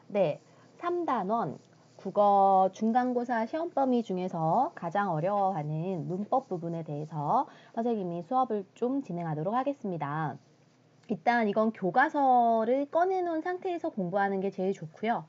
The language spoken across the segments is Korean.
네, 3단원 국어 중간고사 시험 범위 중에서 가장 어려워하는 문법 부분에 대해서 선생님이 수업을 좀 진행하도록 하겠습니다. 일단 이건 교과서를 꺼내놓은 상태에서 공부하는 게 제일 좋고요.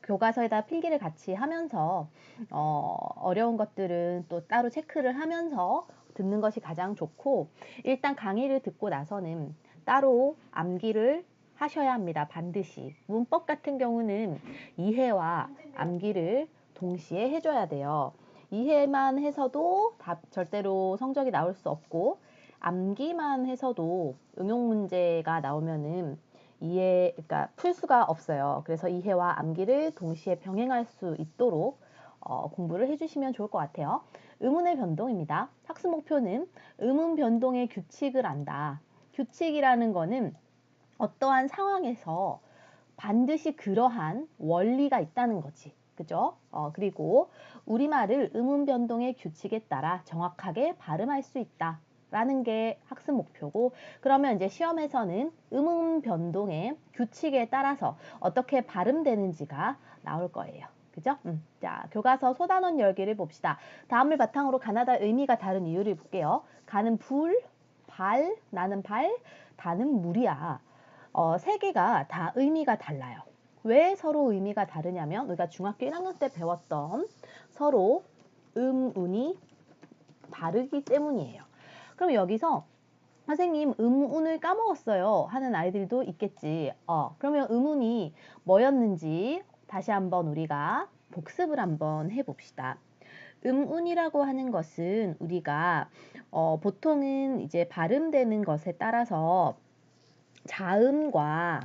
교과서에다 필기를 같이 하면서 어려운 것들은 또 따로 체크를 하면서 듣는 것이 가장 좋고, 일단 강의를 듣고 나서는 따로 암기를 하셔야 합니다. 반드시. 문법 같은 경우는 이해와 암기를 동시에 해줘야 돼요. 이해만 해서도 절대로 성적이 나올 수 없고, 암기만 해서도 응용 문제가 나오면은 그러니까 풀 수가 없어요. 그래서 이해와 암기를 동시에 병행할 수 있도록 공부를 해주시면 좋을 것 같아요. 의문의 변동입니다. 학습 목표는 의문 변동의 규칙을 안다. 규칙이라는 거는 어떠한 상황에서 반드시 그러한 원리가 있다는 거지. 그죠? 그리고 우리말을 의문 변동의 규칙에 따라 정확하게 발음할 수 있다. 라는 게 학습 목표고, 그러면 이제 시험에서는 의문 변동의 규칙에 따라서 어떻게 발음되는지가 나올 거예요. 그죠? 자, 교과서 소단원 열기를 봅시다. 다음을 바탕으로 가나다 의미가 다른 이유를 볼게요. 가는 불, 발, 나는 발, 다는 물이야. 세 개가 다 의미가 달라요. 왜 서로 의미가 다르냐면 우리가 중학교 1학년 때 배웠던 서로 음운이 다르기 때문이에요. 그럼 여기서 선생님 음운을 까먹었어요 하는 아이들도 있겠지. 그러면 음운이 뭐였는지 다시 한번 우리가 복습을 한번 해봅시다. 음운이라고 하는 것은 우리가 보통은 이제 발음되는 것에 따라서 자음과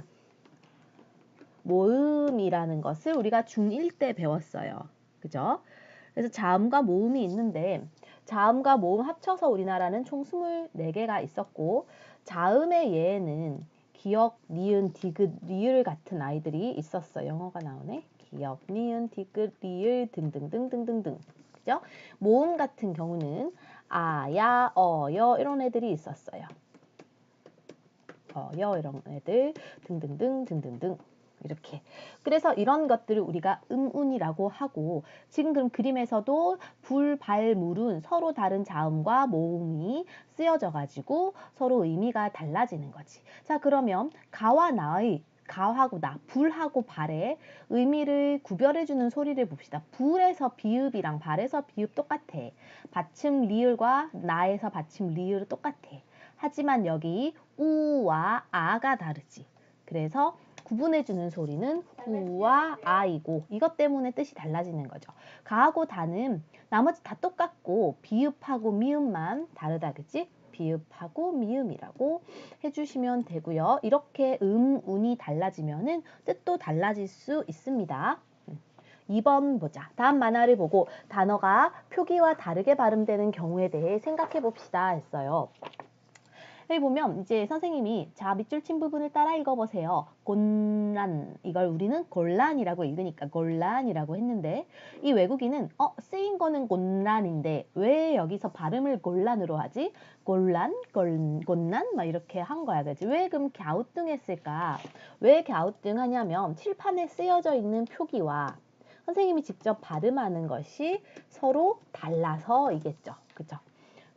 모음이라는 것을 우리가 중1 때 배웠어요. 그죠? 그래서 자음과 모음이 있는데 자음과 모음 합쳐서 우리나라는 총 24개가 있었고, 자음의 예에는 기역, 니은, 디귿, 리을 같은 아이들이 있었어요. 영어가 나오네. 기역, 니은, 디귿, 리을 등등등등등등. 그죠? 모음 같은 경우는 아, 야, 여 이런 애들이 있었어요. 여 이런 애들 등등등 등등등 이렇게. 그래서 이런 것들을 우리가 음운이라고 하고, 지금 그럼 그림에서도 불, 발, 물은 서로 다른 자음과 모음이 쓰여져 가지고 서로 의미가 달라지는 거지. 자, 그러면 가와 나의 가하고 나, 불하고 발의 의미를 구별해주는 소리를 봅시다. 불에서 비읍이랑 발에서 비읍 똑같아. 받침 리을과 나에서 받침 리을 똑같아. 하지만 여기 우와 아가 다르지. 그래서 구분해주는 소리는 우와 아이고, 이것 때문에 뜻이 달라지는 거죠. 가하고 다는 나머지 다 똑같고 비읍하고 미음만 다르다. 그치? 비읍하고 미음이라고 해주시면 되고요. 이렇게 운이 달라지면은 뜻도 달라질 수 있습니다. 2번 보자. 다음 만화를 보고 단어가 표기와 다르게 발음되는 경우에 대해 생각해 봅시다 했어요. 여기 보면 이제 선생님이 자 밑줄 친 부분을 따라 읽어보세요. 곤란, 이걸 우리는 곤란이라고 읽으니까 곤란이라고 했는데, 이 외국인은 쓰인 거는 곤란인데 왜 여기서 발음을 곤란으로 하지? 곤란, 곤란 막 이렇게 한 거야. 그지? 왜 그럼 갸우뚱했을까? 왜 갸우뚱하냐면 칠판에 쓰여져 있는 표기와 선생님이 직접 발음하는 것이 서로 달라서이겠죠. 그죠?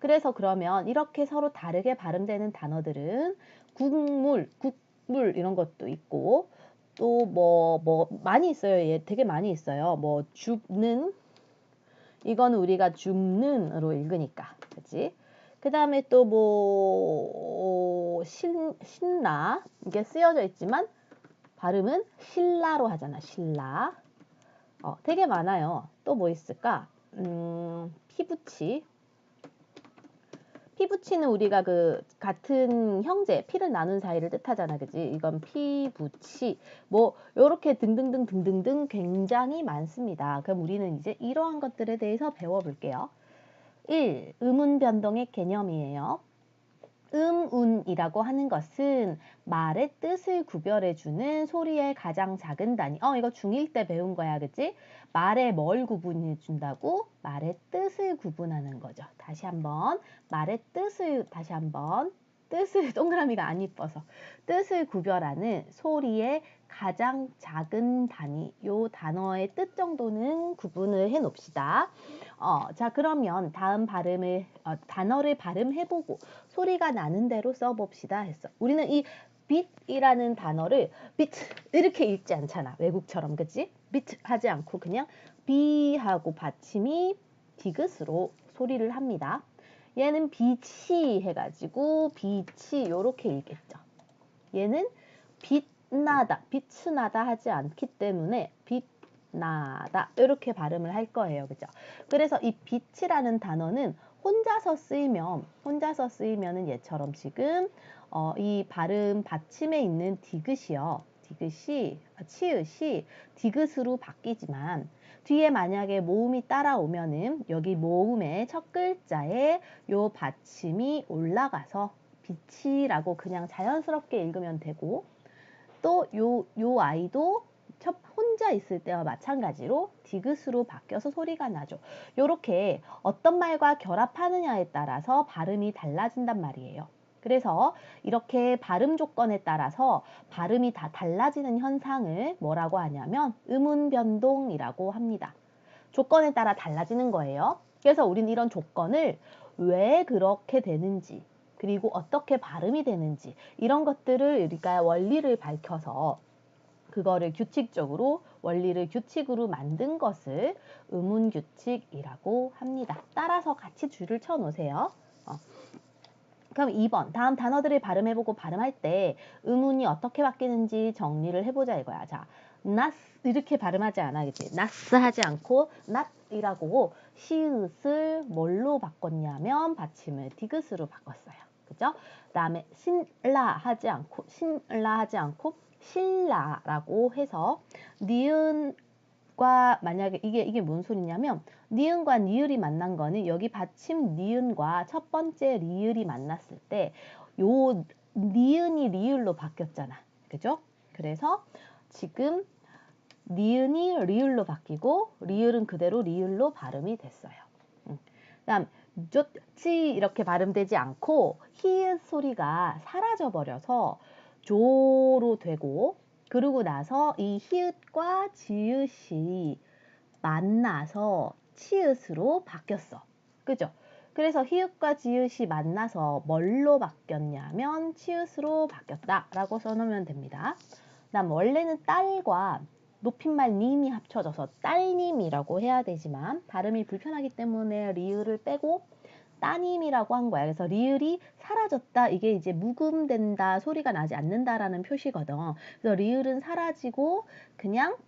그래서 그러면 이렇게 서로 다르게 발음되는 단어들은 국물 이런 것도 있고, 또 뭐 많이 있어요. 얘 되게 많이 있어요. 뭐 줍는, 이거는 우리가 줍는으로 읽으니까. 그치? 그 다음에 또 뭐 신나, 이게 쓰여져 있지만 발음은 신라로 하잖아. 신라. 되게 많아요. 또 뭐 있을까? 피부치. 피부치는 우리가 그 같은 형제, 피를 나눈 사이를 뜻하잖아. 그지? 이건 피부치. 뭐 요렇게 등등등 등등등 굉장히 많습니다. 그럼 우리는 이제 이러한 것들에 대해서 배워볼게요. 1. 음운 변동의 개념이에요. 음운이라고 하는 것은 말의 뜻을 구별해주는 소리의 가장 작은 단위. 이거 중1 때 배운 거야. 그치? 말의 뭘 구분해준다고? 말의 뜻을 구분하는 거죠. 다시 한번. 말의 뜻을, 다시 한번. 뜻을 동그라미가 안 이뻐서 뜻을 구별하는 소리의 가장 작은 단위, 요 단어의 뜻 정도는 구분을 해 놓읍시다. 자, 그러면 다음 단어를 발음해보고 소리가 나는 대로 써봅시다 했어. 우리는 이 빛이라는 단어를 빛 이렇게 읽지 않잖아. 외국처럼, 그치? 빛 하지 않고 그냥 비하고 받침이 디귿으로 소리를 합니다. 얘는 빛이 해가지고 빛이 요렇게 읽겠죠. 얘는 빛나다, 빛이 나다 하지 않기 때문에 빛나다 이렇게 발음을 할 거예요. 그죠? 그래서 이 빛이라는 단어는 혼자서 쓰이면은 얘처럼 지금 이 발음 받침에 있는 디귿이요. 치읓이 디귿으로 바뀌지만 뒤에 만약에 모음이 따라오면은 여기 모음의 첫 글자에 요 받침이 올라가서 빛이라고 그냥 자연스럽게 읽으면 되고, 또 요 아이도 혼자 있을 때와 마찬가지로 디귿으로 바뀌어서 소리가 나죠. 요렇게 어떤 말과 결합하느냐에 따라서 발음이 달라진단 말이에요. 그래서 이렇게 발음 조건에 따라서 발음이 다 달라지는 현상을 뭐라고 하냐면 음운 변동이라고 합니다. 조건에 따라 달라지는 거예요. 그래서 우리는 이런 조건을 왜 그렇게 되는지, 그리고 어떻게 발음이 되는지 이런 것들을 우리가 원리를 밝혀서 그거를 규칙적으로 원리를 규칙으로 만든 것을 음운규칙이라고 합니다. 따라서 같이 줄을 쳐 놓으세요. 그럼 2번 다음 단어들을 발음해보고 발음할 때 음운이 어떻게 바뀌는지 정리를 해보자 이거야. 자, 나스 이렇게 발음하지 않아, 그치? 나스 하지 않고 낫이라고 시읒을 뭘로 바꿨냐면 받침을 디귿으로 바꿨어요. 그죠? 그다음에 신라 하지 않고 신라라고 해서 니은과 만약에 이게 뭔 소리냐면 니은과 니을이 만난 거는 여기 받침 니은과 첫 번째 리을이 만났을 때 요 니은이 리을로 바뀌었잖아. 그죠? 그래서 지금 니은이 리을로 바뀌고 리을은 그대로 리을로 발음이 됐어요. 그다음 좋지 이렇게 발음되지 않고 히읗 소리가 사라져 버려서 조로 되고, 그러고 나서 이 히읗과 지읒이 만나서 치읓으로 바뀌었어. 그죠? 그래서 히읗과 지읒이 만나서 뭘로 바뀌었냐면 치읓으로 바뀌었다라고 써놓으면 됩니다. 그다음 원래는 딸과 높임말 님이 합쳐져서 딸님이라고 해야 되지만 발음이 불편하기 때문에 리을을 빼고 따님이라고 한 거야. 그래서 리을이 사라졌다. 이게 이제 묵음된다, 소리가 나지 않는다라는 표시거든. 그래서 리을은 사라지고 그냥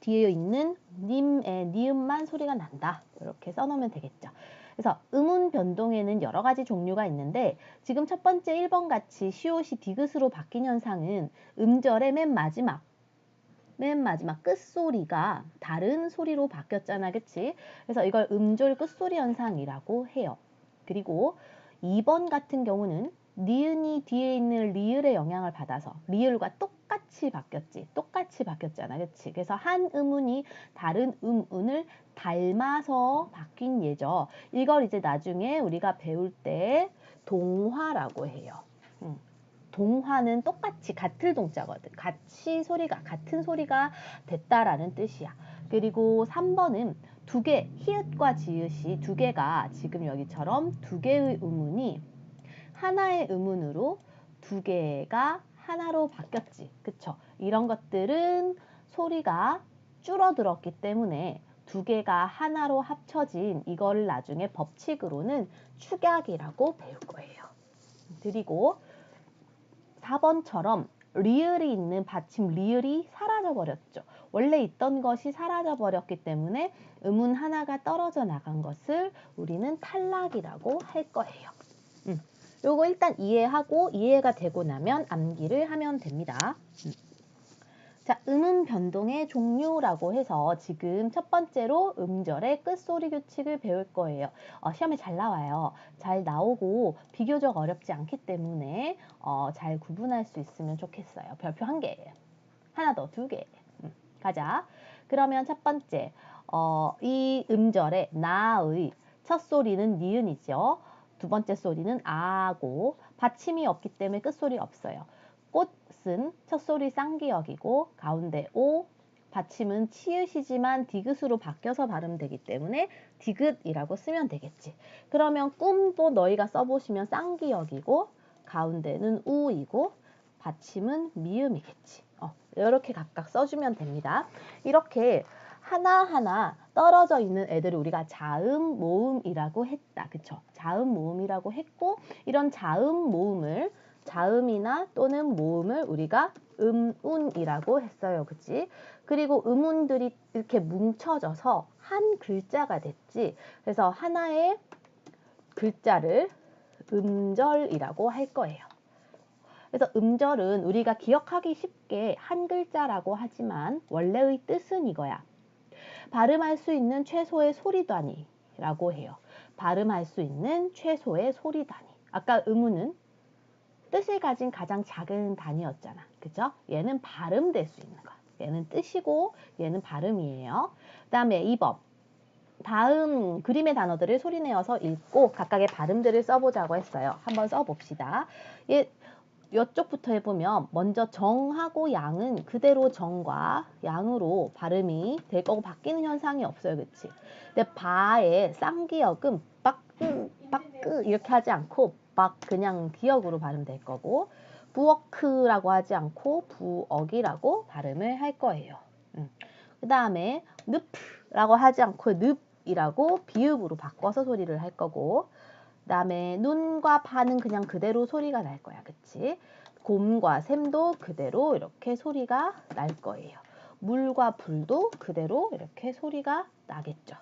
뒤에 있는 님의 니음만 소리가 난다. 이렇게 써놓으면 되겠죠. 그래서 음운 변동에는 여러 가지 종류가 있는데 지금 첫 번째 1번 같이 시옷이 디귿으로 바뀐 현상은 음절의 맨 마지막 끝소리가 다른 소리로 바뀌었잖아. 그치? 그래서 이걸 음절 끝소리 현상이라고 해요. 그리고 2번 같은 경우는 니은이 뒤에 있는 리을의 영향을 받아서 리을과 똑같이 바뀌었잖아. 그치? 그래서 한 음운이 다른 음운을 닮아서 바뀐 예죠. 이걸 이제 나중에 우리가 배울 때 동화라고 해요. 동화는 똑같이 같은 동자거든. 같은 소리가 됐다라는 뜻이야. 그리고 3번은 두 개, 히읗과 지읒이 두 개가 지금 여기처럼 두 개의 음운이 하나의 음운으로 두 개가 하나로 바뀌었지. 그쵸? 이런 것들은 소리가 줄어들었기 때문에 두 개가 하나로 합쳐진 이걸 나중에 법칙으로는 축약이라고 배울 거예요. 그리고 4번처럼 리을이 있는 받침 리을이 사라져 버렸죠. 원래 있던 것이 사라져 버렸기 때문에 음운 하나가 떨어져 나간 것을 우리는 탈락이라고 할 거예요. 요거 일단 이해하고 이해가 되고 나면 암기를 하면 됩니다. 자, 음운 변동의 종류라고 해서 지금 첫 번째로 음절의 끝소리 규칙을 배울 거예요. 시험에 잘 나와요. 잘 나오고 비교적 어렵지 않기 때문에 잘 구분할 수 있으면 좋겠어요. 별표 1개, 하나 더 2개. 가자. 그러면 첫 번째, 이 음절의 나의 첫 소리는 니은이죠. 두 번째 소리는 아고 받침이 없기 때문에 끝소리 없어요. 꽃은 첫소리 쌍기역이고 가운데 오, 받침은 치읓이지만 디귿으로 바뀌어서 발음되기 때문에 디귿이라고 쓰면 되겠지. 그러면 꿈도 너희가 써보시면 쌍기역이고 가운데는 우이고 받침은 미음이겠지. 이렇게 각각 써주면 됩니다. 이렇게 하나하나 떨어져 있는 애들을 우리가 자음 모음이라고 했다. 그쵸? 자음 모음이라고 했고 이런 자음 모음을 자음이나 또는 모음을 우리가 음운이라고 했어요. 그치? 그리고 음운들이 이렇게 뭉쳐져서 한 글자가 됐지. 그래서 하나의 글자를 음절이라고 할 거예요. 그래서 음절은 우리가 기억하기 쉽게 한 글자라고 하지만 원래의 뜻은 이거야. 발음할 수 있는 최소의 소리 단위라고 해요. 발음할 수 있는 최소의 소리 단위. 아까 음운은 뜻을 가진 가장 작은 단위였잖아. 그죠? 얘는 발음될 수 있는 거. 얘는 뜻이고 얘는 발음이에요. 그 다음에 2번. 다음 그림의 단어들을 소리내어서 읽고 각각의 발음들을 써보자고 했어요. 한번 써봅시다. 이쪽부터 해보면 먼저 정하고 양은 그대로 정과 양으로 발음이 될 거고 바뀌는 현상이 없어요. 그치? 근데 바의 쌍기역은 빠끄 이렇게 하지 않고 막 그냥 기역으로 발음될 거고 부어크라고 하지 않고 부억이라고 발음을 할 거예요. 그 다음에 늪라고 하지 않고 늪이라고 비읍으로 바꿔서 소리를 할 거고 그 다음에 눈과 파는 그냥 그대로 소리가 날 거야. 그치? 곰과 샘도 그대로 이렇게 소리가 날 거예요. 물과 불도 그대로 이렇게 소리가 나겠죠.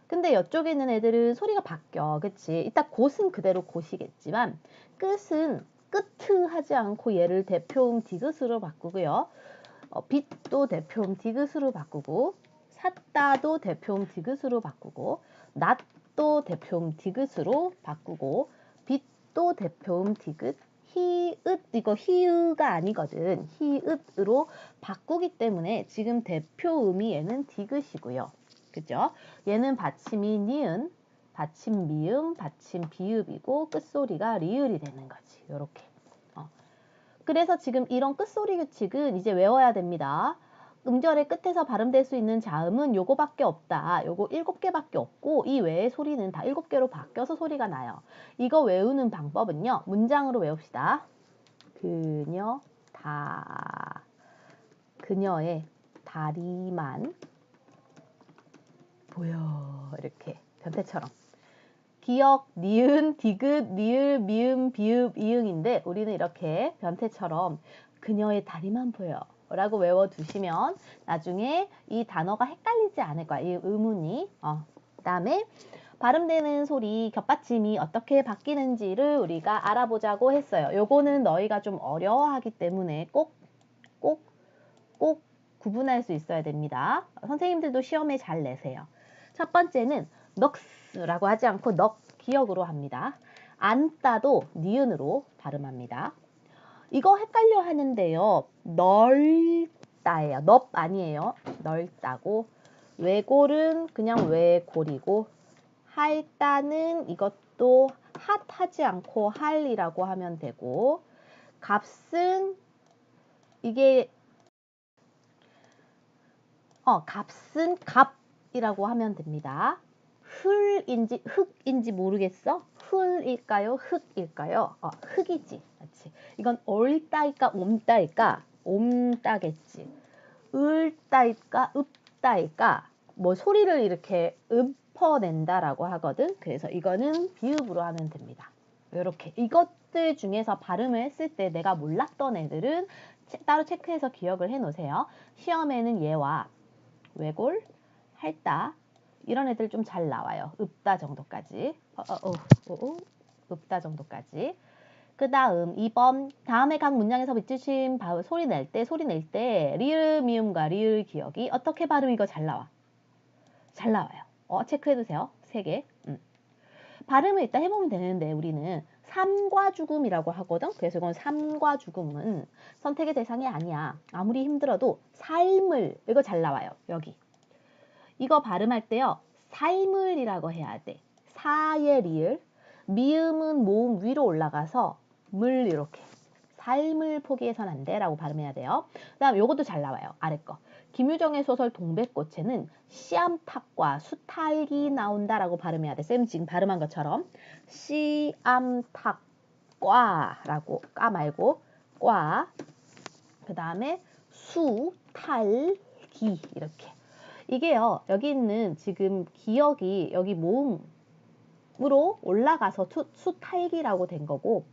근데 이쪽에 있는 애들은 소리가 바뀌어. 그치? 이따 곧은 그대로 곧이겠지만 끝은 끝트 하지 않고 얘를 대표음 디귿으로 바꾸고요. 빛도 대표음 디귿으로 바꾸고 샀다도 대표음 디귿으로 바꾸고 낫도 대표음 디귿으로 바꾸고 빛도 대표음 디귿 히읗 이거 히읗가 아니거든. 히읗으로 바꾸기 때문에 지금 대표음이 얘는 디귿이고요. 그죠? 얘는 받침이 니은, 받침 미음, 받침 비읍이고 끝소리가 리을이 되는 거지. 요렇게. 그래서 지금 이런 끝소리 규칙은 이제 외워야 됩니다. 음절의 끝에서 발음될 수 있는 자음은 요거밖에 없다. 요거 7개밖에 없고 이 외의 소리는 다 7개로 바뀌어서 소리가 나요. 이거 외우는 방법은요. 문장으로 외웁시다. 그녀, 그녀의 다리만 보여. 이렇게 변태처럼. 기역, 니은, 디귿, 리을, 미음, 비읍, 이응인데 우리는 이렇게 변태처럼 그녀의 다리만 보여 라고 외워두시면 나중에 이 단어가 헷갈리지 않을 거야. 이 의문이. 그 다음에 발음되는 소리, 겹받침이 어떻게 바뀌는지를 우리가 알아보자고 했어요. 요거는 너희가 좀 어려워하기 때문에 꼭 구분할 수 있어야 됩니다. 선생님들도 시험에 잘 내세요. 첫 번째는 넋라고 하지 않고 넋 기역으로 합니다. 앉다도 니은으로 발음합니다. 이거 헷갈려 하는데요. 넓다예요. 넙 아니에요. 넓다고. 외골은 그냥 외골이고 할다는 이것도 핫하지 않고 할이라고 하면 되고 값은 이게 값은 갑이라고 하면 됩니다. 흙인지 모르겠어? 흙일까요? 흙일까요? 흙이지. 그렇지. 이건 얼따일까? 옴따일까? 옴따겠지. 을따일까? 읍따일까? 뭐 소리를 이렇게 읊어낸다라고 하거든. 그래서 이거는 비읍으로 하면 됩니다. 이렇게 이것들 중에서 발음을 했을 때 내가 몰랐던 애들은 따로 체크해서 기억을 해 놓으세요. 시험에는 얘와 외골, 할다 이런 애들 좀 잘 나와요. 읍다 정도까지. 읍다 정도까지. 그 다음 2번 다음에 각 문장에서 밑줄침 소리 낼 때 리을 미음과 리을 기억이 어떻게 발음이 이거 잘 나와? 잘 나와요. 체크해두세요. 3개. 발음을 일단 해보면 되는데 우리는 삶과 죽음이라고 하거든. 그래서 이건 삶과 죽음은 선택의 대상이 아니야. 아무리 힘들어도 삶을 이거 잘 나와요. 여기. 이거 발음할 때요. 삶을이라고 해야 돼. 사의 리을. 미음은 모음 위로 올라가서 물 이렇게 삶을 포기해선 안 돼 라고 발음해야 돼요. 그 다음 요것도 잘 나와요. 아래 거. 김유정의 소설 동백꽃에는 씨암탉과 수탉이 나온다 라고 발음해야 돼. 쌤 지금 발음한 것처럼 씨암탉과 라고 까 말고 과 그 다음에 수탈기 이렇게 이게요. 여기 있는 지금 기억이 여기 모음으로 올라가서 수탈기라고 된 거고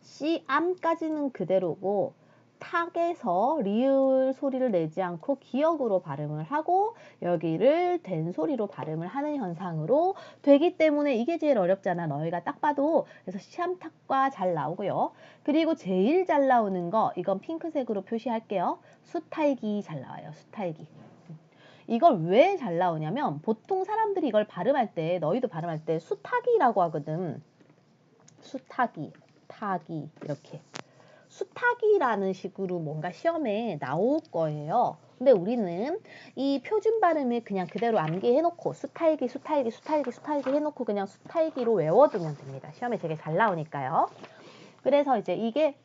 씨암까지는 그대로고 탁에서 리을 소리를 내지 않고 기역으로 발음을 하고 여기를 된 소리로 발음을 하는 현상으로 되기 때문에 이게 제일 어렵잖아. 너희가 딱 봐도. 그래서 씨암탉과 잘 나오고요. 그리고 제일 잘 나오는 거 이건 핑크색으로 표시할게요. 수탈기 잘 나와요. 수탈기. 이걸 왜 잘 나오냐면 보통 사람들이 이걸 발음할 때 너희도 발음할 때 수탉이라고 하거든. 수탉이, 타기 이렇게. 수탉이라는 식으로 뭔가 시험에 나올 거예요. 근데 우리는 이 표준 발음을 그냥 그대로 암기해놓고 수탈기, 수탈기, 수탈기, 수탈기 해놓고 그냥 수탈기로 외워두면 됩니다. 시험에 되게 잘 나오니까요. 그래서 이제 이게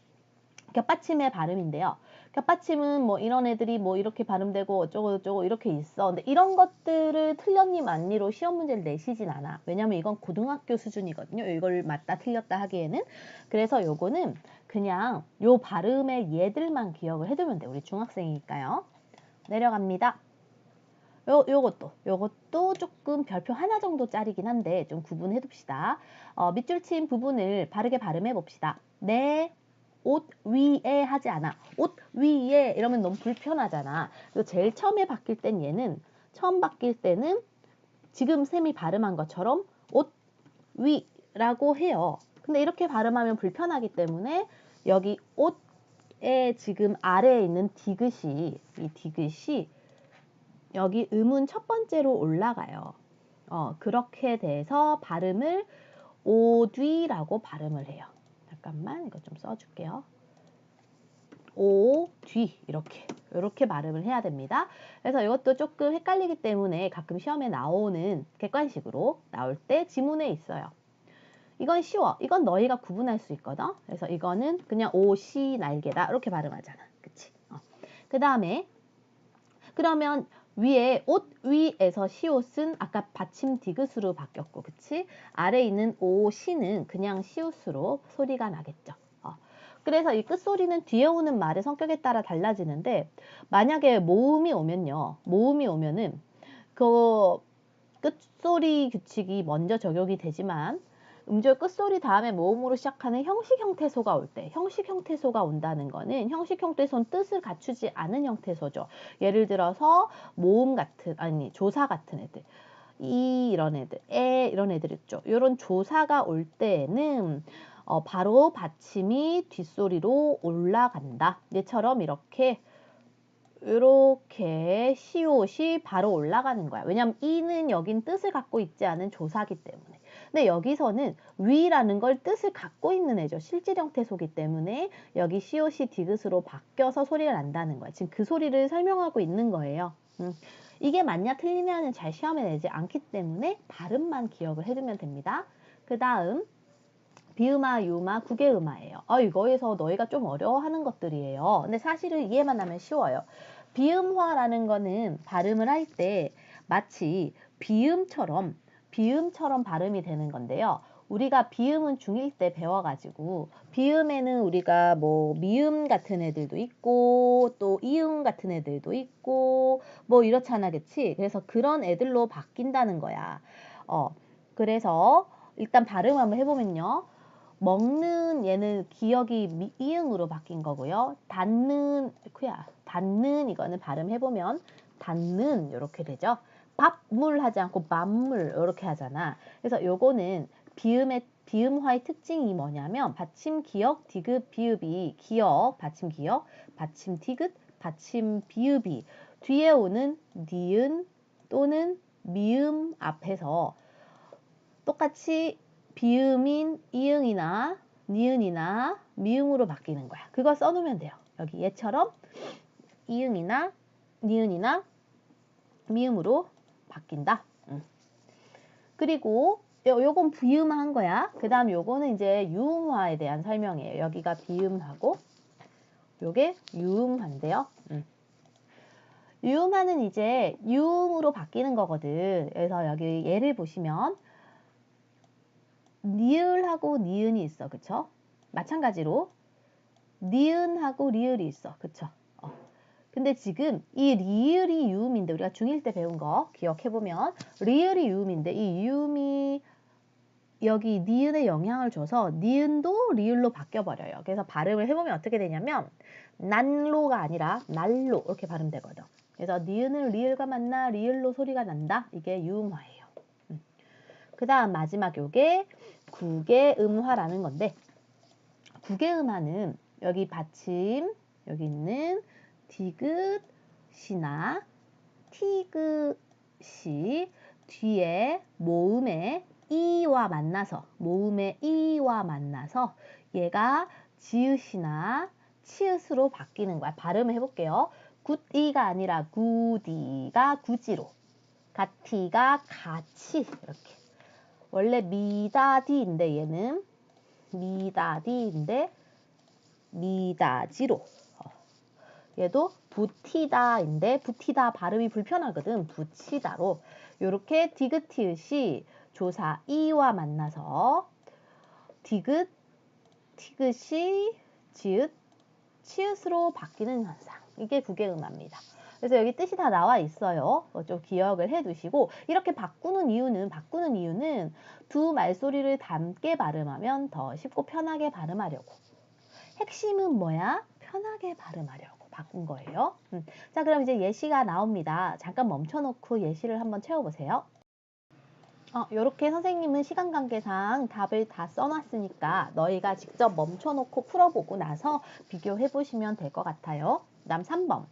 겹받침의 발음인데요. 겹받침은 뭐 이런 애들이 뭐 이렇게 발음되고 어쩌고 이렇게 있어. 근데 이런 것들을 틀렸니 맞니로 시험 문제를 내시진 않아. 왜냐면 이건 고등학교 수준이거든요. 이걸 맞다 틀렸다 하기에는. 그래서 요거는 그냥 요 발음의 얘들만 기억을 해두면 돼. 우리 중학생이니까요. 내려갑니다. 요것도 조금 별표 하나 정도 짜리긴 한데 좀 구분해 둡시다. 밑줄 친 부분을 바르게 발음해 봅시다. 네. 옷 위에 하지 않아. 옷 위에 이러면 너무 불편하잖아. 그리고 제일 처음에 바뀔 땐 얘는 처음 바뀔 때는 지금 쌤이 발음한 것처럼 옷 위라고 해요. 근데 이렇게 발음하면 불편하기 때문에 여기 옷에 지금 아래에 있는 디귿이 이 디귿이 여기 음은 첫 번째로 올라가요. 그렇게 돼서 발음을 오뒤라고 발음을 해요. 잠깐만 이거 좀 써줄게요. 오, 뒤 이렇게 발음을 해야 됩니다. 그래서 이것도 조금 헷갈리기 때문에 가끔 시험에 나오는 객관식으로 나올 때 지문에 있어요. 이건 쉬워. 이건 너희가 구분할 수 있거든. 그래서 이거는 그냥 오시 날개다 이렇게 발음하잖아. 그치? 그 다음에 그러면 위에 옷 위에서 시옷은 아까 받침 디귿으로 바뀌었고 그치? 아래 있는 오시는 그냥 시옷으로 소리가 나겠죠. 그래서 이 끝소리는 뒤에 오는 말의 성격에 따라 달라지는데 만약에 모음이 오면은 그 끝소리 규칙이 먼저 적용이 되지만 음절 끝소리 다음에 모음으로 시작하는 형식 형태소가 올 때, 형식 형태소가 온다는 거는 형식 형태소는 뜻을 갖추지 않은 형태소죠. 예를 들어서 모음 같은, 아니 조사 같은 애들, 이런 애들, 이런 애들 있죠. 이런 조사가 올 때에는 바로 받침이 뒷소리로 올라간다. 얘처럼 이렇게 시옷이 바로 올라가는 거야. 왜냐면 이는 여긴 뜻을 갖고 있지 않은 조사기 때문에. 근데 여기서는 위라는 걸 뜻을 갖고 있는 애죠. 실질 형태소기 때문에 여기 시옷이 디귿으로 바뀌어서 소리가 난다는 거야. 지금 그 소리를 설명하고 있는 거예요. 이게 맞냐 틀리냐는 잘 시험에 내지 않기 때문에 발음만 기억을 해두면 됩니다. 그 다음 비음화, 유음화, 국외음화예요. 이거에서 너희가 좀 어려워하는 것들이에요. 근데 사실은 이해만 하면 쉬워요. 비음화라는 거는 발음을 할 때 마치 비음처럼 발음이 되는 건데요. 우리가 비음은 중1 때 배워가지고 비음에는 우리가 뭐 미음 같은 애들도 있고 또 이음 같은 애들도 있고 뭐 이렇잖아, 그치? 그래서 그런 애들로 바뀐다는 거야. 그래서 일단 발음 한번 해보면요. 먹는 얘는 기억이 이응으로 바뀐 거고요. 닿는 이거는 발음해보면 닿는 이렇게 되죠. 밥물 하지 않고 밥물 이렇게 하잖아. 그래서 요거는 비음화의 특징이 뭐냐면 받침 기역 디귿 비읍이 받침 기역 받침 디귿 받침 비읍이 뒤에 오는 니은 또는 미음 앞에서 똑같이 비음인 이응이나 니은이나 미음으로 바뀌는 거야. 그거 써놓으면 돼요. 여기 얘처럼 이응이나 니은이나 미음으로 바뀐다. 그리고 요건 비음한 거야. 그 다음 요거는 이제 유음화에 대한 설명이에요. 여기가 비음하고 요게 유음화인데요. 유음화는 이제 유음으로 바뀌는 거거든. 그래서 여기 예를 보시면 니을하고 니은이 있어. 그쵸? 마찬가지로 니은하고 리을이 있어. 그쵸? 근데 지금 이 리을이 유음인데 우리가 중1 때 배운 거 기억해보면 리을이 유음인데 이 유음이 여기 니은에 영향을 줘서 니은도 리을로 바뀌어버려요. 그래서 발음을 해보면 어떻게 되냐면 난로가 아니라 날로 이렇게 발음되거든. 그래서 니은은 리을과 만나 리을로 소리가 난다. 이게 유음화예요. 그 다음 마지막 요게 구개음화라는 건데 구개음화는 여기 받침 여기 있는 디귿 시나 티귿 시 뒤에 모음의 이와 만나서 얘가 지읒이나 치읒으로 바뀌는 거야. 발음을 해볼게요. 굿이가 아니라 구디가 구지로, 가티가 가치 이렇게. 원래 미다디인데 얘는 미다디인데 미다지로. 얘도 붙이다인데 붙이다 발음이 불편하거든. 붙이다로 요렇게 디귿티읕이 조사 이와 만나서 디귿, 티귿이 지읒, 치읒으로 바뀌는 현상. 이게 구개음화입니다. 그래서 여기 뜻이 다 나와 있어요. 좀 기억을 해두시고 이렇게 바꾸는 이유는 두 말소리를 닮게 발음하면 더 쉽고 편하게 발음하려고. 핵심은 뭐야? 편하게 발음하려고 바꾼 거예요. 자, 그럼 이제 예시가 나옵니다. 잠깐 멈춰놓고 예시를 한번 채워보세요. 요렇게 선생님은 시간 관계상 답을 다 써놨으니까 너희가 직접 멈춰놓고 풀어보고 나서 비교해보시면 될 것 같아요. 다음 3번.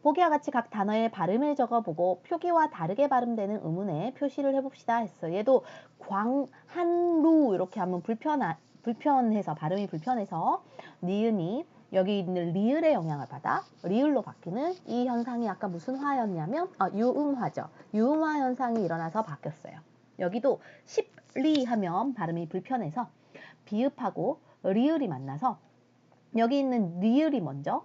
보기와 같이 각 단어의 발음을 적어보고 표기와 다르게 발음되는 의문에 표시를 해봅시다 했어. 얘도 광한루 이렇게 하면 불편해서 발음이 불편해서 니은이 여기 있는 리을의 영향을 받아 리을로 바뀌는 이 현상이 아까 무슨 화였냐면 유음화죠. 유음화 현상이 일어나서 바뀌었어요. 여기도 십리 하면 발음이 불편해서 비읍하고 리을이 만나서 여기 있는 리을이 먼저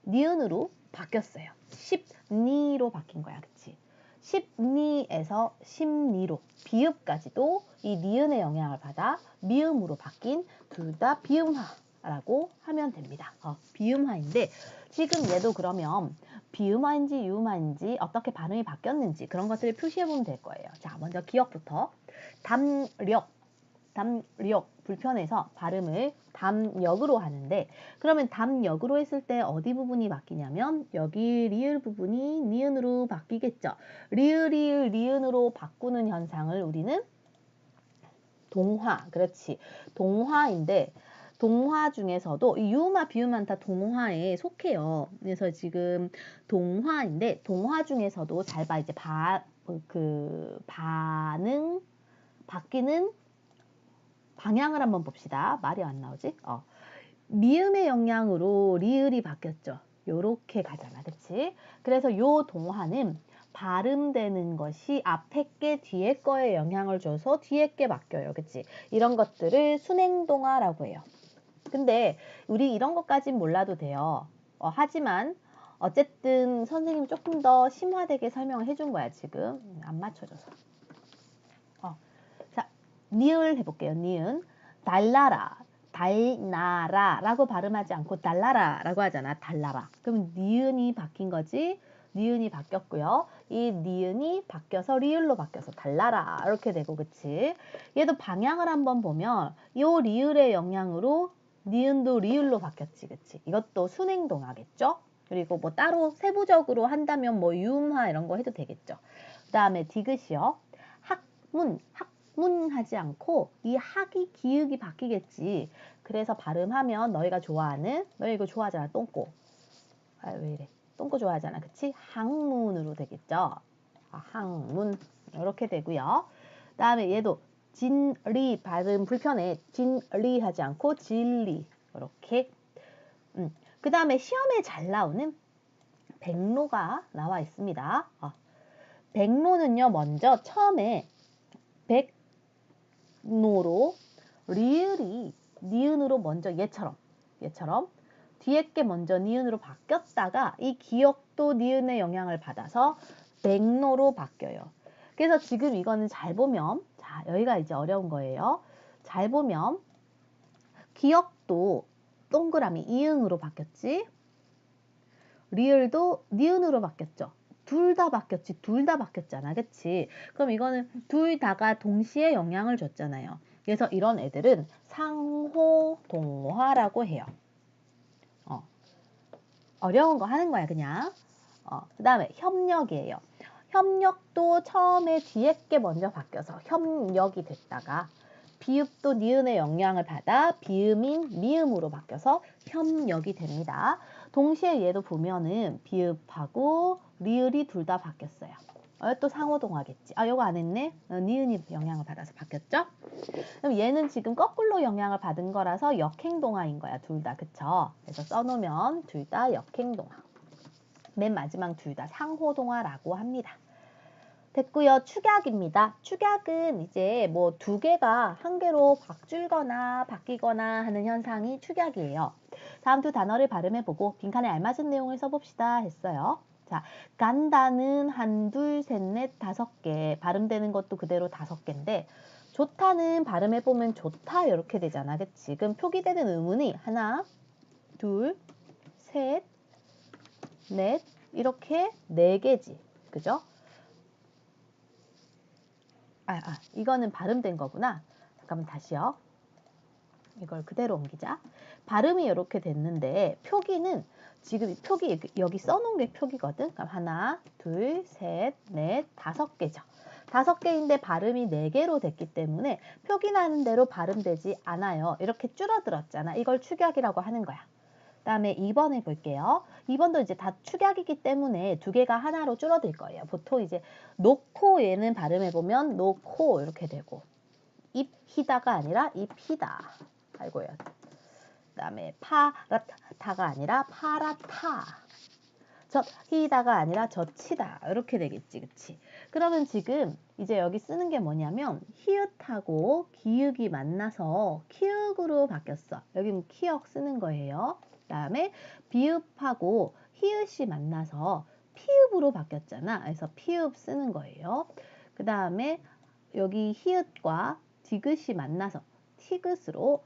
니은으로 바뀌었어요. 십니로 바뀐 거야. 그치? 십니에서 십니로 비읍까지도 이 니은의 영향을 받아 미음으로 바뀐 둘 다 비음화라고 하면 됩니다. 비음화인데 지금 얘도 그러면 비음화인지 유음화인지 어떻게 발음이 바뀌었는지 그런 것들을 표시해 보면 될 거예요. 자, 먼저 기억부터 담력 불편해서 발음을 담역으로 하는데 그러면 담역으로 했을 때 어디 부분이 바뀌냐면 여기 리을 부분이 니은으로 바뀌겠죠. 리을이 리은으로 바꾸는 현상을 우리는 동화, 그렇지. 동화인데 동화 중에서도 이 유음화, 비음화 다 동화에 속해요. 그래서 지금 동화인데 동화 중에서도 잘 봐. 이제 반응 바뀌는 방향을 한번 봅시다. 말이 안 나오지? 미음의 영향으로 리을이 바뀌었죠. 요렇게 가잖아. 그치? 그래서 요 동화는 발음되는 것이 앞에 게 뒤에 거에 영향을 줘서 뒤에 게 바뀌어요. 그치? 이런 것들을 순행동화라고 해요. 근데 우리 이런 것까진 몰라도 돼요. 하지만 어쨌든 선생님이 조금 더 심화되게 설명을 해준 거야. 지금 안 맞춰줘서. 자, 니을 해볼게요. 니은. 달라라, 달나라라고 발음하지 않고 달라라라고 하잖아. 달라라. 그럼 니은이 바뀐 거지. 니은이 바뀌었고요. 이 니은이 바뀌어서 리을로 바뀌어서 달라라 이렇게 되고 그치. 얘도 방향을 한번 보면 요 리을의 영향으로 니은도 리을로 바뀌었지. 그치. 이것도 순행동화겠죠. 그리고 뭐 따로 세부적으로 한다면 뭐 유음화 이런 거 해도 되겠죠. 그 다음에 디귿이요. 학문 하지 않고 이 학이 기역이 바뀌겠지. 그래서 발음하면 너희가 좋아하는 너희 이거 좋아하잖아. 똥꼬. 왜 이래? 똥꼬 좋아하잖아. 그치? 학문으로 되겠죠. 학문 이렇게 되고요. 그 다음에 얘도 진리 발음 불편해. 진리 하지 않고 진리 이렇게. 그 다음에 시험에 잘 나오는 백로가 나와 있습니다. 백로는요. 먼저 처음에 백 백노로 리을이 니은으로 먼저 얘처럼 뒤에 게 먼저 니은으로 바뀌었다가 이 기역도 니은의 영향을 받아서 백노로 바뀌어요. 그래서 지금 이거는 잘 보면, 자, 여기가 이제 어려운 거예요. 잘 보면 기역도 동그라미 이응으로 바뀌었지. 리을도 니은으로 바뀌었죠. 둘 다 바뀌었지. 둘 다 바뀌었잖아. 그치? 그럼 이거는 둘 다가 동시에 영향을 줬잖아요. 그래서 이런 애들은 상호동화라고 해요. 어려운 거 하는 거야, 그냥. 그 다음에 협력이에요. 협력도 처음에 뒤에 게 먼저 바뀌어서 협력이 됐다가 비읍도 니은의 영향을 받아 비음인 미음으로 바뀌어서 협력이 됩니다. 동시에 얘도 보면은 비읍하고 리을이 둘 다 바뀌었어요. 또 상호동화겠지. 아, 이거 안 했네? 니은이 영향을 받아서 바뀌었죠? 그럼 얘는 지금 거꾸로 영향을 받은 거라서 역행동화인 거야, 둘 다. 그쵸? 그래서 써놓으면 둘 다 역행동화. 맨 마지막 둘 다 상호동화라고 합니다. 됐고요. 축약입니다. 축약은 이제 뭐 두 개가 한 개로 바줄거나 바뀌거나 하는 현상이 축약이에요. 다음 두 단어를 발음해보고 빈칸에 알맞은 내용을 써봅시다 했어요. 자, 간다는 한, 둘, 셋, 넷, 다섯 개. 발음되는 것도 그대로 다섯 개인데 좋다는 발음해보면 좋다 이렇게 되잖아. 그치? 그럼 표기되는 의문이 하나, 둘, 셋, 넷 이렇게 네 개지. 그죠? 이거는 발음된 거구나. 잠깐만 다시요. 이걸 그대로 옮기자. 발음이 이렇게 됐는데 표기는 지금 표기 여기 써놓은 게 표기거든. 그럼 하나, 둘, 셋, 넷, 다섯 개죠. 다섯 개인데 발음이 네 개로 됐기 때문에 표기나는 대로 발음되지 않아요. 이렇게 줄어들었잖아. 이걸 축약이라고 하는 거야. 그다음에 2번 해볼게요. 2번도 이제 다 축약이기 때문에 두 개가 하나로 줄어들 거예요. 보통 이제 놓고 얘는 발음해보면 놓고 이렇게 되고 입히다가 아니라 입히다. 알고요. 그다음에 파라타가 아니라 파라타. 젖히다가 아니라 젖히다. 이렇게 되겠지. 그치? 그러면 지금 이제 여기 쓰는 게 뭐냐면 히읗하고 기역이 만나서 키읔으로 바뀌었어. 여기는 키역 쓰는 거예요. 그다음에 비읍하고 히읗이 만나서 피읍으로 바뀌었잖아. 그래서 피읍 쓰는 거예요. 그 다음에 여기 히읗과 디귿이 만나서 티귿으로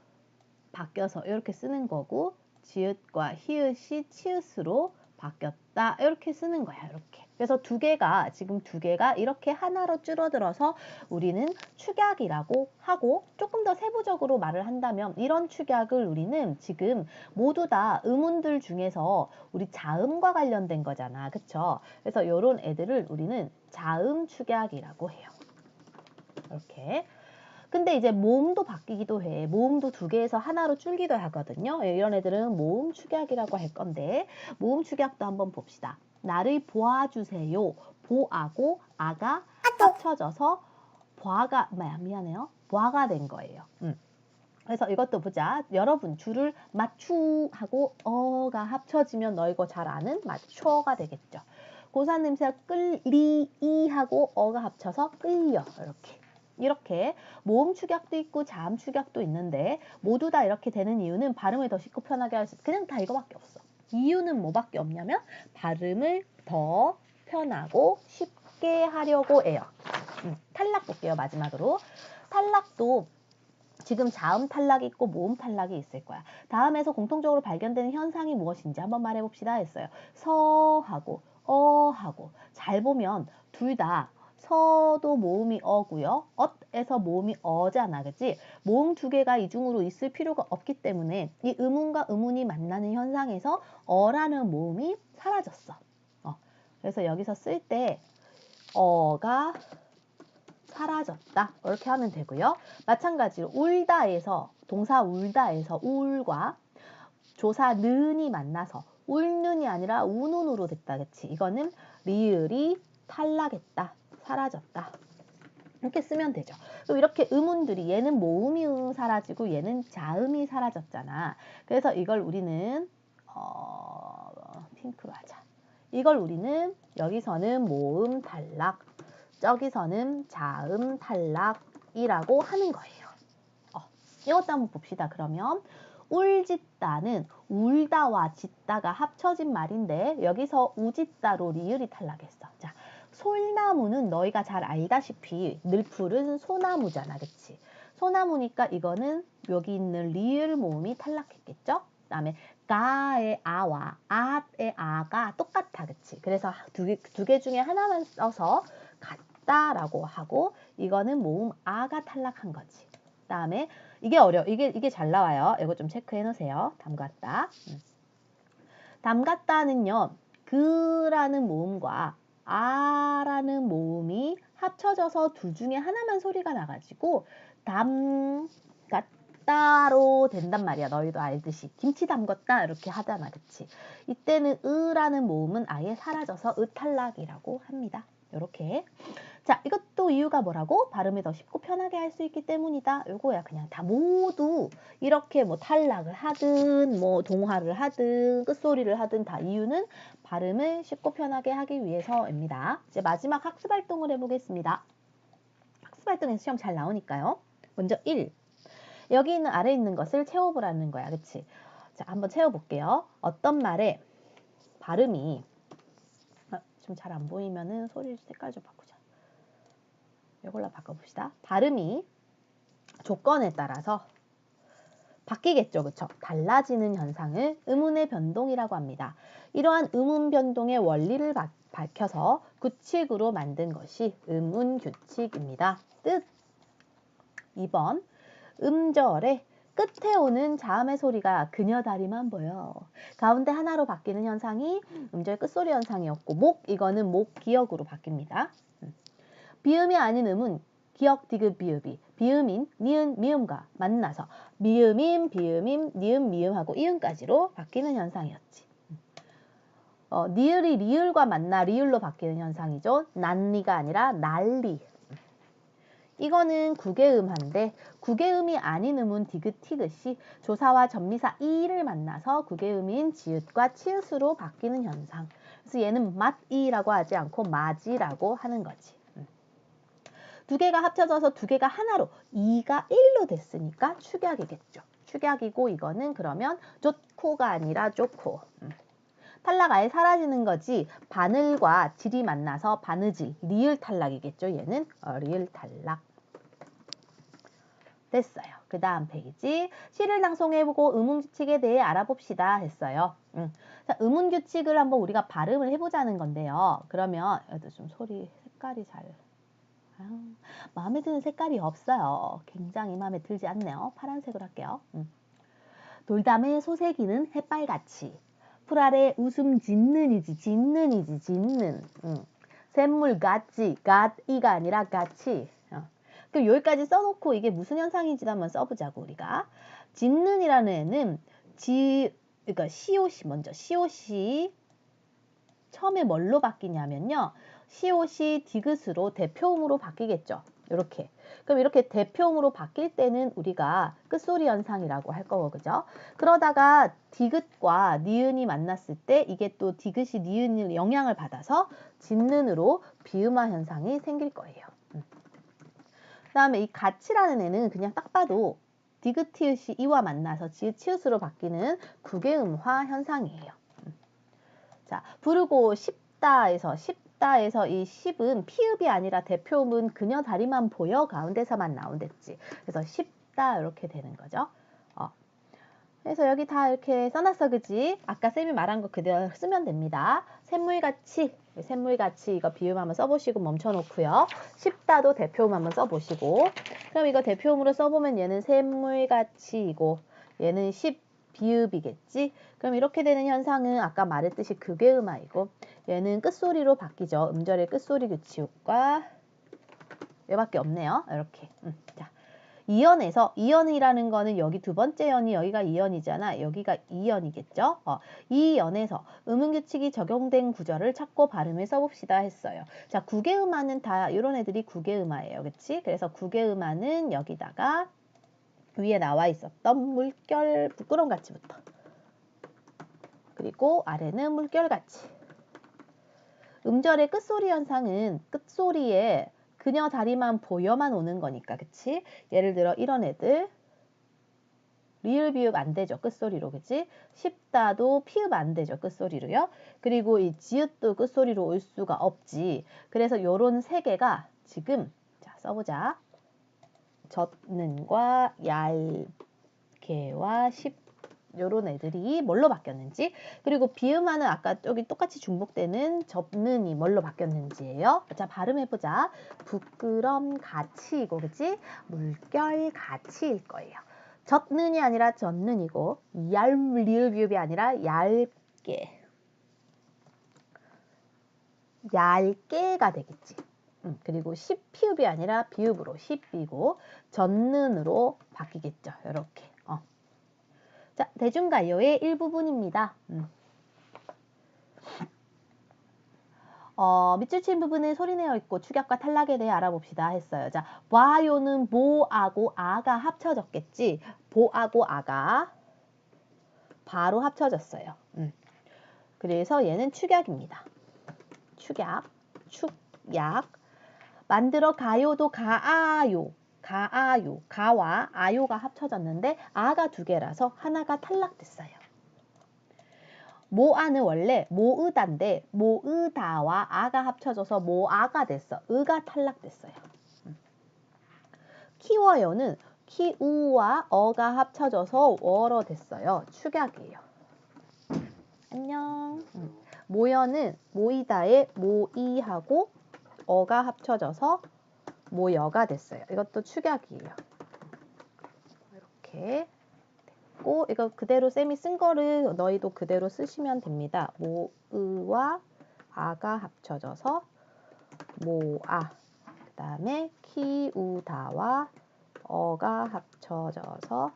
바뀌어서 이렇게 쓰는 거고 지읒과 히읗이 치읒으로 바뀌었다. 이렇게 쓰는 거야. 이렇게. 그래서 지금 두 개가 이렇게 하나로 줄어들어서 우리는 축약이라고 하고 조금 더 세부적으로 말을 한다면 이런 축약을 우리는 지금 모두 다 의문들 중에서 우리 자음과 관련된 거잖아. 그쵸? 그래서 이런 애들을 우리는 자음 축약이라고 해요. 이렇게. 근데 이제 모음도 바뀌기도 해. 모음도 두 개에서 하나로 줄기도 하거든요. 이런 애들은 모음 축약이라고 할 건데 모음 축약도 한번 봅시다. 나를 보아주세요. 보아고 아가 합쳐져서 미안해요. 보아가 된 거예요. 그래서 이것도 보자. 여러분 줄을 맞추하고 어가 합쳐지면 너 이거 잘 아는 맞춰가 되겠죠. 고산 냄새가 끌리하고 어가 합쳐서 끌려 이렇게 모음 축약도 있고 자음 축약도 있는데 모두 다 이렇게 되는 이유는 발음을 더 쉽고 편하게 할 수 있어. 그냥 다 이거밖에 없어. 이유는 뭐밖에 없냐면 발음을 더 편하고 쉽게 하려고 해요. 탈락 볼게요. 마지막으로. 탈락도 지금 자음 탈락이 있고 모음 탈락이 있을 거야. 다음에서 공통적으로 발견되는 현상이 무엇인지 한번 말해봅시다 했어요. 서하고 어하고 잘 보면 둘 다 서도 모음이 어고요. 엇에서 모음이 어잖아. 그치? 모음 두 개가 이중으로 있을 필요가 없기 때문에 이 의문과 의문이 만나는 현상에서 어라는 모음이 사라졌어. 그래서 여기서 쓸 때 어가 사라졌다. 이렇게 하면 되고요. 마찬가지로 울다에서 동사 울다에서 울과 조사 는이 만나서 울는이 아니라 우는으로 됐다. 그치? 이거는 리을이 탈락했다. 사라졌다. 이렇게 쓰면 되죠. 이렇게 의문들이 얘는 모음이 사라지고 얘는 자음이 사라졌잖아. 그래서 이걸 우리는 핑크로 하자. 이걸 우리는 여기서는 모음 탈락, 저기서는 자음 탈락이라고 하는 거예요. 이것도 한번 봅시다. 그러면 울짖다는 울다와 짖다가 합쳐진 말인데 여기서 우짖다로 리을이 탈락했어. 자, 솔나무는 너희가 잘 알다시피 늘 푸른 소나무잖아. 그치? 소나무니까 이거는 여기 있는 리을 모음이 탈락했겠죠? 그 다음에 가의 아와 아의 아가 똑같아. 그치? 그래서 두 개 중에 하나만 써서 같다라고 하고 이거는 모음 아가 탈락한 거지. 그 다음에 이게 이게 잘 나와요. 이거 좀 체크해 놓으세요. 담갔다. 담갔다는요. 그라는 모음과 아라는 모음이 합쳐져서 둘 중에 하나만 소리가 나가지고 담갔다로 된단 말이야. 너희도 알듯이. 김치 담갔다 이렇게 하잖아. 그치? 이때는 으라는 모음은 아예 사라져서 으탈락이라고 합니다. 이렇게. 자, 이것도 이유가 뭐라고? 발음이 더 쉽고 편하게 할 수 있기 때문이다. 요거야. 그냥 다 모두 이렇게 뭐 탈락을 하든 뭐 동화를 하든 끝소리를 하든 다 이유는 발음을 쉽고 편하게 하기 위해서입니다. 이제 마지막 학습 활동을 해보겠습니다. 학습 활동에서 시험 잘 나오니까요. 먼저 1. 여기 있는 아래에 있는 것을 채워보라는 거야. 그치? 자, 한번 채워볼게요. 어떤 말에 발음이 좀 잘 안 보이면은 소리 색깔 좀 바꾸자. 이걸로 바꿔봅시다. 발음이 조건에 따라서 바뀌겠죠. 그쵸? 달라지는 현상을 음운의 변동이라고 합니다. 이러한 음운 변동의 원리를 밝혀서 규칙으로 만든 것이 음운 규칙입니다. 뜻 2번 음절의 끝에 오는 자음의 소리가 그녀 다리만 보여. 가운데 하나로 바뀌는 현상이 음절 끝소리 현상이었고 목 이거는 목 기역으로 바뀝니다. 비음이 아닌 음은 기역, 디귿, 비읍이 비음인 니은, 미음과 만나서 미음임, 비음임, 니은, 미음하고 이음까지로 바뀌는 현상이었지. 니을이 리을과 만나 리을로 바뀌는 현상이죠. 난리가 아니라 난리. 이거는 구개음한데 구개음이 아닌 음은 디귿, 티귿이 조사와 전미사 이를 만나서 구개음인 지읒과 치읒으로 바뀌는 현상. 그래서 얘는 맛이라고 하지 않고 마지라고 하는 거지. 두 개가 합쳐져서 두 개가 하나로 2가 1로 됐으니까 축약이겠죠. 축약이고 이거는 그러면 좋고가 아니라 좋고. 탈락 아예 사라지는 거지. 바늘과 질이 만나서 바느질, 리을 탈락이겠죠. 얘는 리을 탈락. 됐어요. 그 다음 페이지. 시를 낭송해보고 음운규칙에 대해 알아봅시다 했어요. 자, 음운규칙을 한번 우리가 발음을 해보자는 건데요. 그러면 좀 소리 색깔이 잘... 마음에 드는 색깔이 없어요. 굉장히 마음에 들지 않네요. 파란색으로 할게요. 돌담의 소세기는 햇발같이 풀 아래 웃음 짓는이지 짓는이지 짓는 샘물같이 갓이가 아니라 같이 그럼 여기까지 써놓고 이게 무슨 현상인지 한번 써보자고 우리가 짓는이라는 애는 그러니까 시옷이 먼저 시옷이 처음에 뭘로 바뀌냐면요. 시옷이 디귿으로 대표음으로 바뀌겠죠. 이렇게. 그럼 이렇게 대표음으로 바뀔 때는 우리가 끝소리 현상이라고 할 거고, 그죠? 그러다가 디귿과 니은이 만났을 때 이게 또 디귿이 니은을 영향을 받아서 짓는으로 비음화 현상이 생길 거예요. 그 다음에 이 같이라는 애는 그냥 딱 봐도 디귿, 티읕이 이와 만나서 지읒, 치읒으로 바뀌는 구개음화 현상이에요. 자, 부르고 싶다에서 이 십은 피읍이 아니라 대표음은 그녀 다리만 보여 가운데서만 나온댔지. 그래서 쉽다 이렇게 되는 거죠. 그래서 여기 다 이렇게 써놨어, 그지? 아까 쌤이 말한 거 그대로 쓰면 됩니다. 샘물같이 이거 비음 한번 써보시고 멈춰놓고요. 쉽다도 대표음 한번 써보시고 그럼 이거 대표음으로 써보면 얘는 샘물같이이고 얘는 십 비읍이겠지? 그럼 이렇게 되는 현상은 아까 말했듯이 극외음화이고 얘는 끝소리로 바뀌죠. 음절의 끝소리 규칙과 얘밖에 없네요. 이렇게. 자, 이연에서 이연이라는 거는 여기 두 번째 연이 여기가 이연이잖아. 여기가 이연이겠죠? 이 연에서 음운규칙이 적용된 구절을 찾고 발음을 써봅시다 했어요. 자, 국외음화는 다 이런 애들이 국외음화예요. 그치? 그래서 국외음화는 여기다가 위에 나와 있었던 물결 부끄럼같이부터 그리고 아래는 물결같이 음절의 끝소리 현상은 끝소리에 그녀 다리만 보여만 오는 거니까 그치? 예를 들어 이런 애들 리을 비읍 안 되죠. 끝소리로. 그치? 쉽다도 피읍 안 되죠. 끝소리로요. 그리고 이 지읒도 끝소리로 올 수가 없지. 그래서 요런 세 개가 지금 자, 써보자. 젖는과 얇게와 요런 애들이 뭘로 바뀌었는지, 그리고 비음하는 아까 여기 똑같이 중복되는 접는이 뭘로 바뀌었는지예요. 자, 발음해보자. 부끄럼 가치이고, 그치? 물결 가치일 거예요. 젖는이 아니라 젖는이고, 리을 비읍이 아니라 얇게가 되겠지. 그리고 십피읍이 아니라 비읍으로 십비고, 젖는으로 바뀌겠죠. 이렇게. 자, 대중가요의 일부분입니다. 밑줄 친 부분에 소리내어 있고 축약과 탈락에 대해 알아봅시다 했어요. 자, 봐요는 보하고 아가 합쳐졌겠지. 보하고 아가 바로 합쳐졌어요. 그래서 얘는 축약입니다. 축약. 만들어 가요도 가아요. 가와 아요가 합쳐졌는데 아가 두 개라서 하나가 탈락됐어요. 모아는 원래 모으다인데 모으다와 아가 합쳐져서 모아가 됐어. 으가 탈락됐어요. 키워요는 키우와 어가 합쳐져서 워러 됐어요. 축약이에요. 안녕. 모여는 모이다에 모이하고 어가 합쳐져서 모여가 됐어요. 이것도 축약이에요. 이렇게 됐고, 이거 그대로 쌤이 쓴 거를 너희도 그대로 쓰시면 됩니다. 모으와 아가 합쳐져서 모아. 그 다음에 키우다와 어가 합쳐져서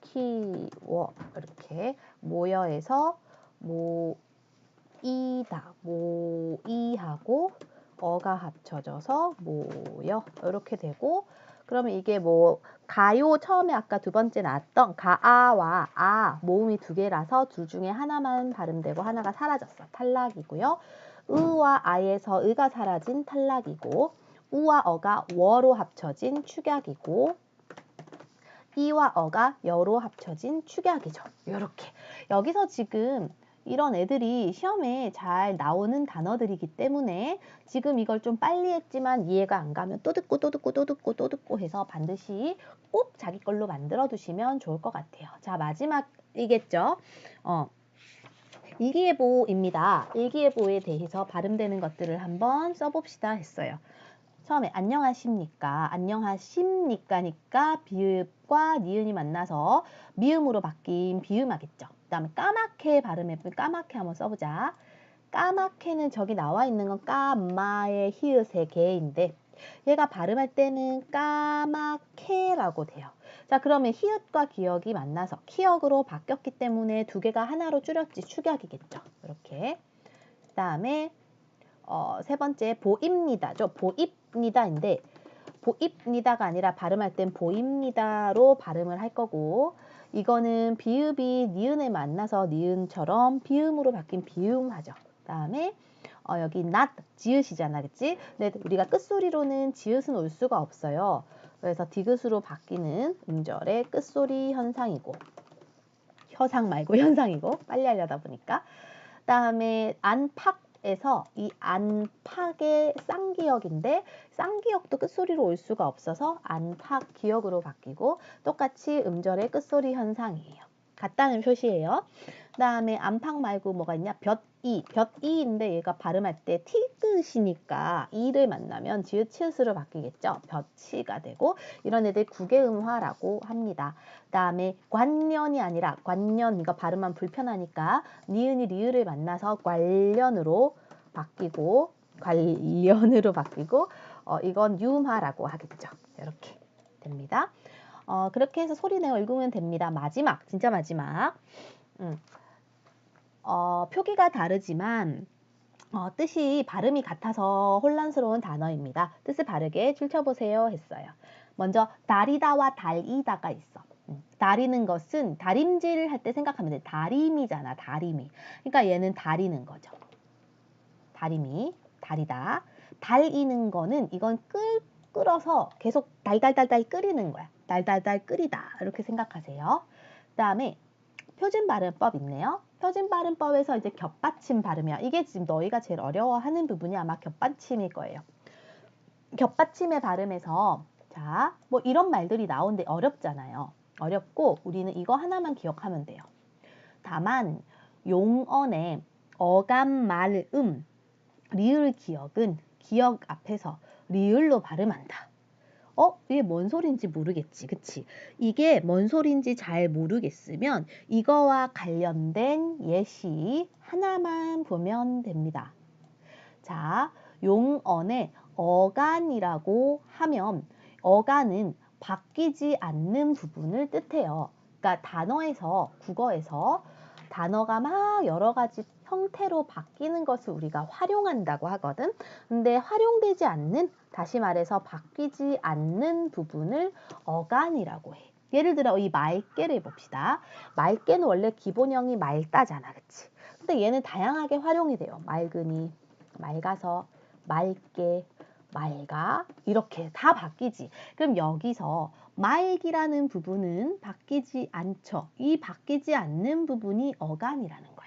키워. 이렇게 모여에서 모이다. 모이하고 어가 합쳐져서 모여. 이렇게 되고, 그러면 이게 뭐 가요 처음에 아까 두 번째 나왔던 가아와 아 모음이 두 개라서 둘 중에 하나만 발음되고 하나가 사라졌어. 탈락이고요. 으와 아에서 으가 사라진 탈락이고, 우와 어가 워로 합쳐진 축약이고, 이와 어가 여로 합쳐진 축약이죠. 이렇게 여기서 지금 이런 애들이 시험에 잘 나오는 단어들이기 때문에 지금 이걸 좀 빨리 했지만 이해가 안 가면 또 듣고 해서 반드시 꼭 자기 걸로 만들어 두시면 좋을 것 같아요. 자, 마지막이겠죠. 일기예보입니다. 일기예보에 대해서 발음되는 것들을 한번 써봅시다 했어요. 처음에 안녕하십니까, 안녕하십니까니까 비읍과 니은이 만나서 미음으로 바뀐 비음하겠죠. 그 다음에 까맣게 발음해보면 까맣게 한번 써보자. 까맣게는 저기 나와 있는 건 까마의 히읗의 개인데 얘가 발음할 때는 까맣게라고 돼요. 자, 그러면 히읗과 기역이 만나서 키역으로 바뀌었기 때문에 두 개가 하나로 줄였지 축약이겠죠. 이렇게. 그 다음에 세 번째 보입니다죠. 보입니다인데 보입니다가 아니라 발음할 땐 보입니다로 발음을 할 거고, 이거는 비읍이 니은에 만나서 니은처럼 비음으로 바뀐 비음하죠. 그 다음에 여기 not 지읒이잖아, 그치? 근데 우리가 끝소리로는 지읒은 올 수가 없어요. 그래서 디귿으로 바뀌는 음절의 끝소리 현상이고, 현상 말고 현상이고, 빨리 하려다 보니까. 그 다음에 안팎에서 이 안팎의 쌍기역인데 쌍기역도 끝소리로 올 수가 없어서 안팎 기역으로 바뀌고, 똑같이 음절의 끝소리 현상이에요. 같다는 표시예요. 그 다음에 안팎 말고 뭐가 있냐? 볕이인데 얘가 발음할 때 티끝이니까 이를 만나면 지읒 치읒으로 바뀌겠죠. 볕이가 되고, 이런 애들 구개음화라고 합니다. 그 다음에 관련이 아니라 관련, 이거 발음만 불편하니까 니은이 리을을 만나서 관련으로 바뀌고, 이건 유음화라고 하겠죠. 이렇게 됩니다. 그렇게 해서 소리 내어 읽으면 됩니다. 마지막, 진짜 마지막. 표기가 다르지만 뜻이 발음이 같아서 혼란스러운 단어입니다. 뜻을 바르게 줄쳐보세요 했어요. 먼저 다리다와 달이다가 있어. 다리는 것은 다림질 할 때 생각하면 돼. 다림이잖아, 다림이. 그러니까 얘는 다리는 거죠. 다림이, 다리다. 달이는 거는 이건 끓어서 계속 달달달달 끓이는 거야. 달달달 끓이다 이렇게 생각하세요. 그 다음에 표준 발음법 있네요. 표준 발음법에서 이제 겹받침 발음이야. 이게 지금 너희가 제일 어려워하는 부분이 아마 겹받침일 거예요. 겹받침의 발음에서 자, 뭐 이런 말들이 나오는데 어렵잖아요. 어렵고 우리는 이거 하나만 기억하면 돼요. 다만 용언의 어감, 말음, 리을 기억은 기억 앞에서 리을로 발음한다. 이게 뭔 소린지 모르겠지. 그치? 이게 뭔 소린지 잘 모르겠으면 이거와 관련된 예시 하나만 보면 됩니다. 자, 용언의 어간이라고 하면 어간은 바뀌지 않는 부분을 뜻해요. 그러니까 단어에서, 국어에서 단어가 막 여러 가지 형태로 바뀌는 것을 우리가 활용한다고 하거든. 근데 활용되지 않는, 다시 말해서 바뀌지 않는 부분을 어간이라고 해. 예를 들어 이 말개를 봅시다. 말개는 원래 기본형이 맑다잖아. 그치? 근데 얘는 다양하게 활용이 돼요. 맑으니, 맑아서, 맑게, 맑아 이렇게 다 바뀌지. 그럼 여기서 맑이라는 부분은 바뀌지 않죠. 이 바뀌지 않는 부분이 어간이라는 거야.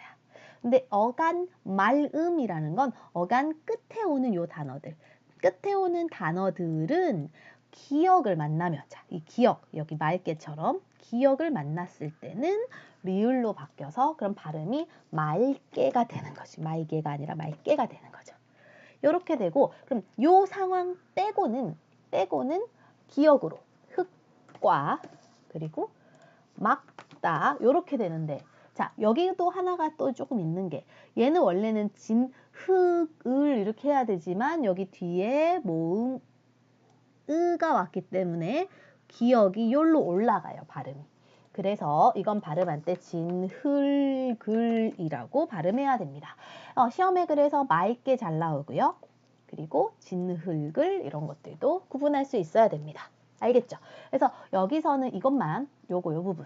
근데 어간, 말음이라는 건 어간 끝에 오는 요 단어들. 끝에 오는 단어들은 기역을 만나면, 자, 이 기역, 여기 맑게처럼 기역을 만났을 때는 리을로 바뀌어서 그럼 발음이 맑게가 되는 거지. 말게가 아니라 맑게가 되는 거죠. 이렇게 되고, 그럼 요 상황 떼고는 기역으로 흙과 그리고 막다 이렇게 되는데, 자, 여기도 하나가 또 조금 있는 게, 얘는 원래는 진, 흙을 이렇게 해야 되지만 여기 뒤에 모음 으가 왔기 때문에 기역이 요로 올라가요, 발음이. 그래서 이건 발음할 때 진흙을이라고 발음해야 됩니다. 시험에 그래서 맑게 잘 나오고요. 그리고 진흙을 이런 것들도 구분할 수 있어야 됩니다. 알겠죠? 그래서 여기서는 이것만 요 부분.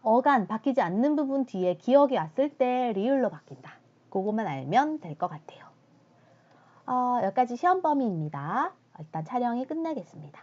어간 바뀌지 않는 부분 뒤에 기역이 왔을 때 리을로 바뀐다. 그것만 알면 될 것 같아요. 여기까지 시험 범위입니다. 일단 촬영이 끝나겠습니다.